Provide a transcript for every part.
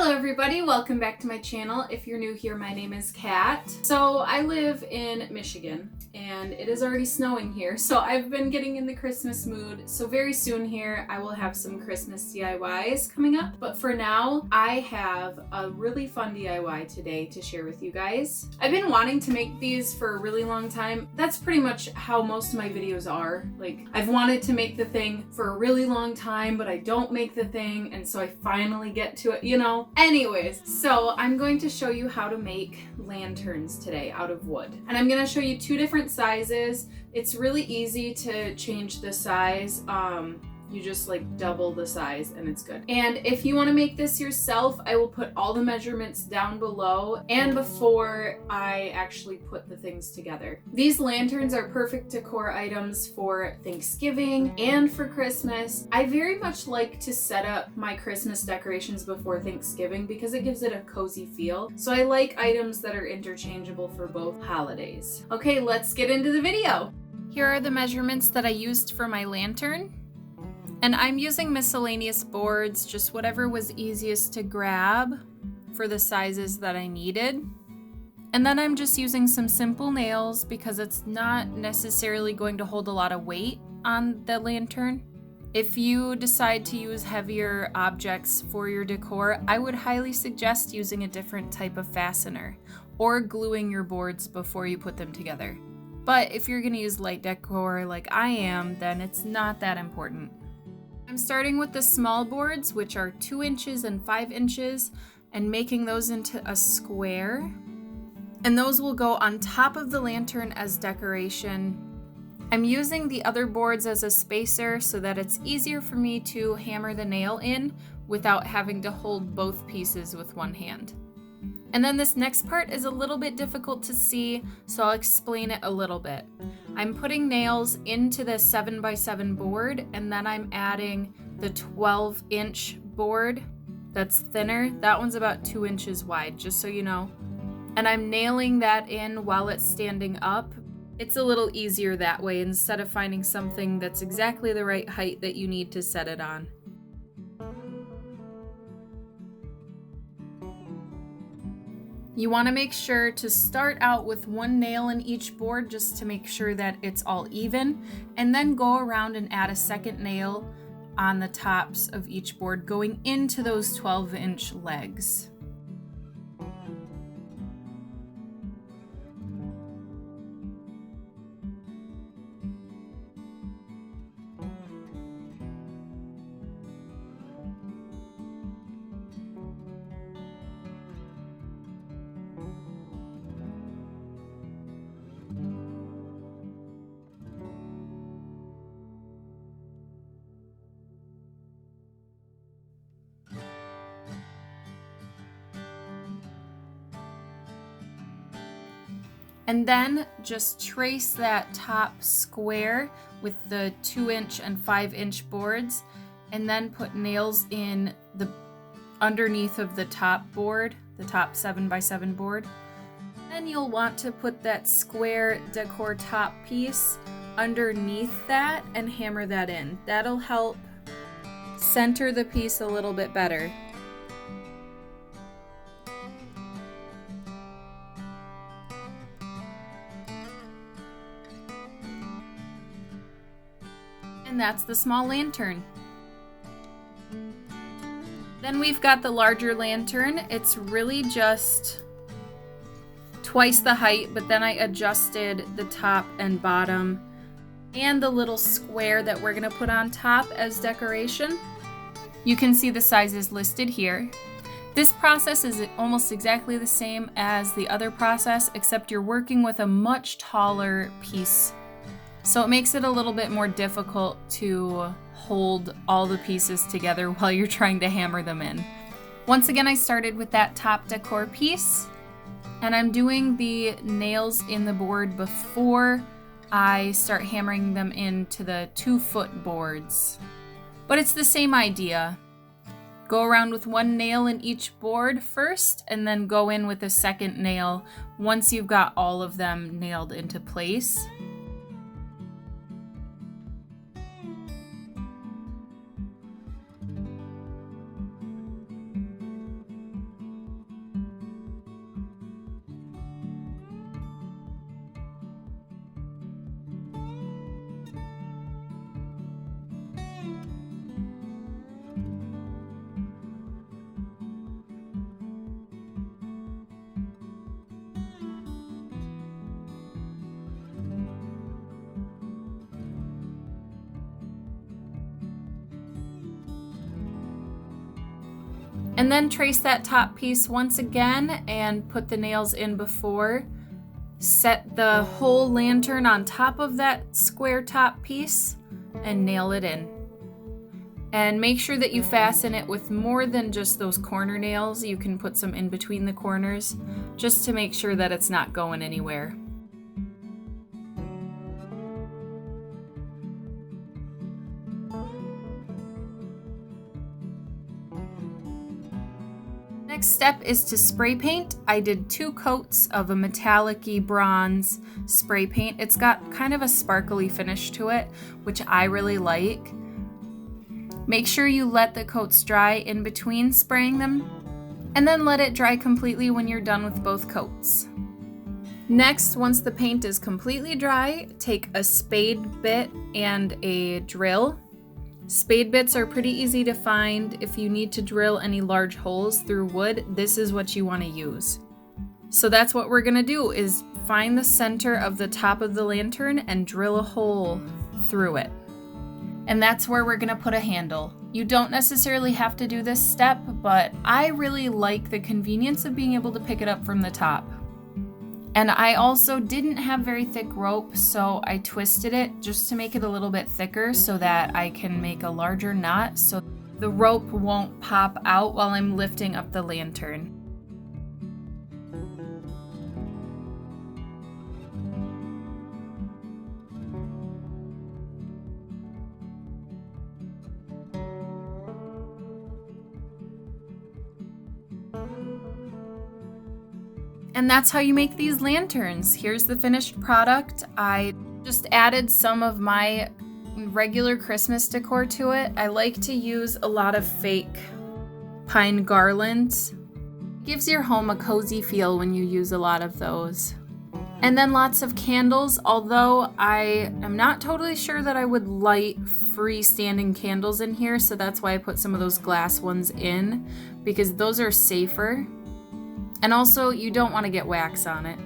Hello everybody, welcome back to my channel. If you're new here, my name is Kat. So I live in Michigan and it is already snowing here, so I've been getting in the Christmas mood. So very soon here I will have some Christmas DIYs coming up, but for now I have a really fun DIY today to share with you guys. I've been wanting to make these for a really long time. That's pretty much how most of my videos are. Like, I've wanted to make the thing for a really long time, but I don't make the thing, and so I finally get to it, you know? Anyways, so I'm going to show you how to make lanterns today out of wood. And I'm gonna show you two different sizes. It's really easy to change the size. You just like double the size and it's good. And if you want to make this yourself, I will put all the measurements down below and before I actually put the things together. These lanterns are perfect decor items for Thanksgiving and for Christmas. I very much like to set up my Christmas decorations before Thanksgiving because it gives it a cozy feel. So I like items that are interchangeable for both holidays. Okay, let's get into the video. Here are the measurements that I used for my lantern. And I'm using miscellaneous boards, just whatever was easiest to grab for the sizes that I needed. And then I'm just using some simple nails because it's not necessarily going to hold a lot of weight on the lantern. If you decide to use heavier objects for your decor, I would highly suggest using a different type of fastener or gluing your boards before you put them together. But if you're going to use light decor like I am, then it's not that important. I'm starting with the small boards, which are 2 inches and 5 inches, and making those into a square. And those will go on top of the lantern as decoration. I'm using the other boards as a spacer so that it's easier for me to hammer the nail in without having to hold both pieces with one hand. And then this next part is a little bit difficult to see, so I'll explain it a little bit. I'm putting nails into the 7x7 board, and then I'm adding the 12-inch board that's thinner. That one's about 2 inches wide, just so you know. And I'm nailing that in while it's standing up. It's a little easier that way instead of finding something that's exactly the right height that you need to set it on. You want to make sure to start out with one nail in each board just to make sure that it's all even, and then go around and add a second nail on the tops of each board going into those 12-inch legs. And then just trace that top square with the 2-inch and 5-inch boards, and then put nails in the underneath of the top board, the top 7x7 board. Then you'll want to put that square decor top piece underneath that and hammer that in. That'll help center the piece a little bit better. And that's the small lantern. Then we've got the larger lantern. It's really just twice the height, but then I adjusted the top and bottom and the little square that we're gonna put on top as decoration. You can see the sizes listed here. This process is almost exactly the same as the other process, except you're working with a much taller piece. So it makes it a little bit more difficult to hold all the pieces together while you're trying to hammer them in. Once again, I started with that top decor piece, and I'm doing the nails in the board before I start hammering them into the 2-foot boards. But it's the same idea. Go around with one nail in each board first, and then go in with a second nail once you've got all of them nailed into place. And then trace that top piece once again and put the nails in before. Set the whole lantern on top of that square top piece and nail it in. And make sure that you fasten it with more than just those corner nails. You can put some in between the corners just to make sure that it's not going anywhere. Next step is to spray paint. I did 2 coats of a metallic-y bronze spray paint. It's got kind of a sparkly finish to it, which I really like. Make sure you let the coats dry in between spraying them, and then let it dry completely when you're done with both coats. Next, once the paint is completely dry, take a spade bit and a drill. Spade bits are pretty easy to find. If you need to drill any large holes through wood, this is what you want to use. So that's what we're going to do, is find the center of the top of the lantern and drill a hole through it. And that's where we're gonna put a handle. You don't necessarily have to do this step, but I really like the convenience of being able to pick it up from the top. And I also didn't have very thick rope, so I twisted it just to make it a little bit thicker so that I can make a larger knot so the rope won't pop out while I'm lifting up the lantern. And that's how you make these lanterns. Here's the finished product. I just added some of my regular Christmas decor to it. I like to use a lot of fake pine garlands. It gives your home a cozy feel when you use a lot of those. And then lots of candles, although I am not totally sure that I would light freestanding candles in here, so that's why I put some of those glass ones in, because those are safer. And also, you don't want to get wax on it.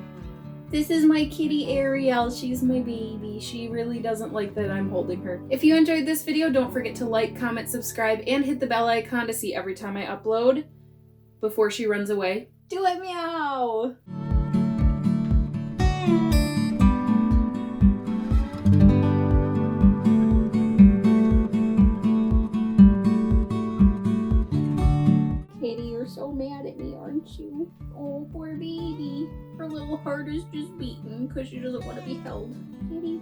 This is my kitty Ariel. She's my baby. She really doesn't like that I'm holding her. If you enjoyed this video, don't forget to like, comment, subscribe, and hit the bell icon to see every time I upload before she runs away. Do it, meow! So mad at me, aren't you? Oh, poor baby. Her little heart is just beating because she doesn't want to be held. Kitty.